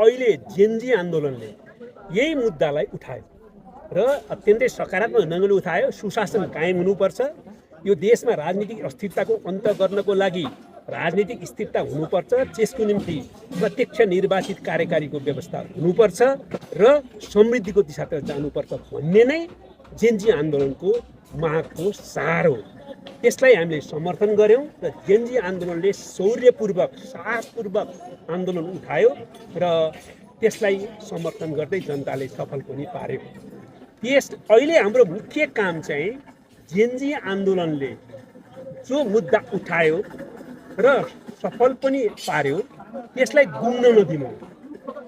अहिले जेनजी आन्दोलनले यही मुद्दालाई उठायो र अत्यन्तै सकारात्मक ढङ्गले उठायो। सुशासन कायम हुनुपर्छ, यो देशमा राजनीतिक अस्थिरताको अन्त गर्नको लागि राजनीतिक स्थिरता हुनुपर्छ, त्यसको निम्ति प्रत्यक्ष निर्वाचित कार्यकारीको व्यवस्था हुनुपर्छ र समृद्धिको दिशातर्फ जानुपर्छ भन्ने नै जेनजी आन्दोलनको मागको सार हो। त्यसलाई हामीले समर्थन गर्यौं र जेनजी आन्दोलनले शौर्यपूर्वक साहसपूर्वक आन्दोलन उठायो र त्यसलाई समर्थन गर्दै जनताले सफल पनि पार्यो। अहिले हाम्रो मुख्य काम चाहिँ जेनजी आन्दोलनले जो मुद्दा उठायो र सफल पनि पार्यो त्यसलाई गुम्न नदिनु,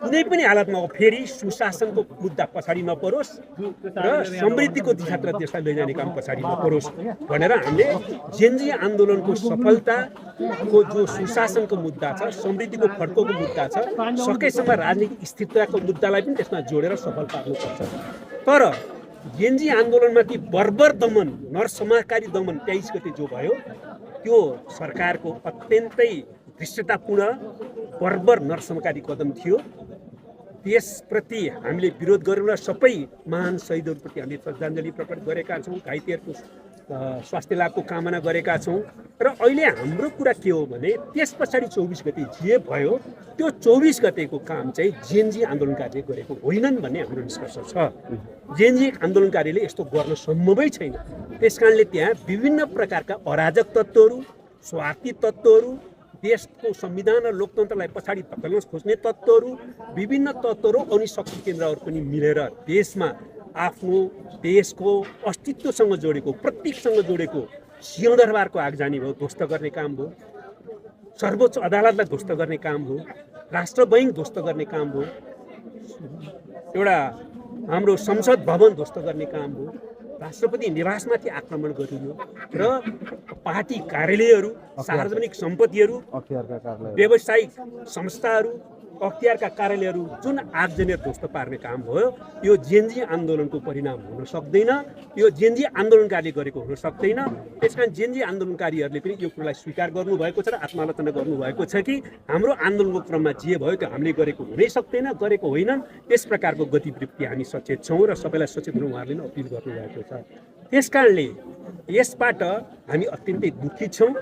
कुनै पनि हालतमा हो फेरि सुशासनको मुद्दा पछाडि नपरोस् र समृद्धिको दिशातर्फ देशलाई लैजाने काम पछाडि नपरोस् भनेर हामीले जेनजी आन्दोलनको सफलताको जो सुशासनको मुद्दा छ, समृद्धिको फड्कोको मुद्दा छ, सकेसम्म राजनीतिक स्थिरताको मुद्दालाई पनि त्यसमा जोडेर सफल पार्नुपर्छ। तर जेनजी आन्दोलनमाथि बर्बर दमन, नरसंहारकारी दमन 23 गते जो भयो त्यो सरकारको अत्यन्तै दृश्यतापूर्ण बर्बर नरसंहारकारी कदम थियो। त्यसप्रति हामीले विरोध गरेर सबै महान शहीदहरूप्रति हामीले श्रद्धाञ्जली प्रकट गरेका छौँ, घाइतेहरूको स्वास्थ्य लाभको कामना गरेका छौँ। र अहिले हाम्रो कुरा के हो भने त्यस पछाडि 24 गते जे भयो त्यो 24 गतेको काम चाहिँ जेनजी आन्दोलनकारीले गरेको होइनन् भन्ने हाम्रो निष्कर्ष छ। जेनजी आन्दोलनकारीले यस्तो गर्न सम्भवै छैन। त्यसकारणले त्यहाँ विभिन्न प्रकारका अराजक तत्त्वहरू, स्वार्थी तत्त्वहरू, देशको संविधान र लोकतन्त्रलाई पछाडि धकेल्न खोज्ने तत्त्वहरू, विभिन्न तत्त्वहरू अनि शक्ति केन्द्रहरू पनि मिलेर देशमा आफ्नो देशको अस्तित्वसँग जोडेको, प्रतीकसँग जोडेको सिंहदरबारको आगजनी भयो ध्वस्त गर्ने काम भयो, सर्वोच्च अदालतलाई ध्वस्त गर्ने काम भयो, राष्ट्र बैंक ध्वस्त गर्ने काम भयो, एउटा हाम्रो संसद भवन ध्वस्त गर्ने काम भयो, राष्ट्रपति निवासमाथि आक्रमण गरियो र पार्टी कार्यालयहरू, सार्वजनिक सम्पत्तिहरू, व्यावसायिक संस्थाहरू, अख्तियारका कार्यालयहरू जुन आगजनी ध्वस्त पार्ने काम भयो यो जेनजी आन्दोलनको परिणाम हुन सक्दैन, यो जेनजी आन्दोलनकारीले गरेको हुन सक्दैन। त्यसकारण जेनजी आन्दोलनकारीहरूले पनि यो कुरालाई स्वीकार गर्नुभएको छ र आत्मालोचना गर्नुभएको छ कि हाम्रो आन्दोलनको क्रममा जे भयो त्यो हामीले गरेको हुनै सक्दैन, गरेको होइनन्। यस प्रकारको गतिविधि हामी सचेत छौँ र सबैलाई सचेत हुनु उहाँहरूले पनि अपिल गर्नुभएको छ। त्यसकारणले यसबाट हामी अत्यन्तै दुखी छौँ।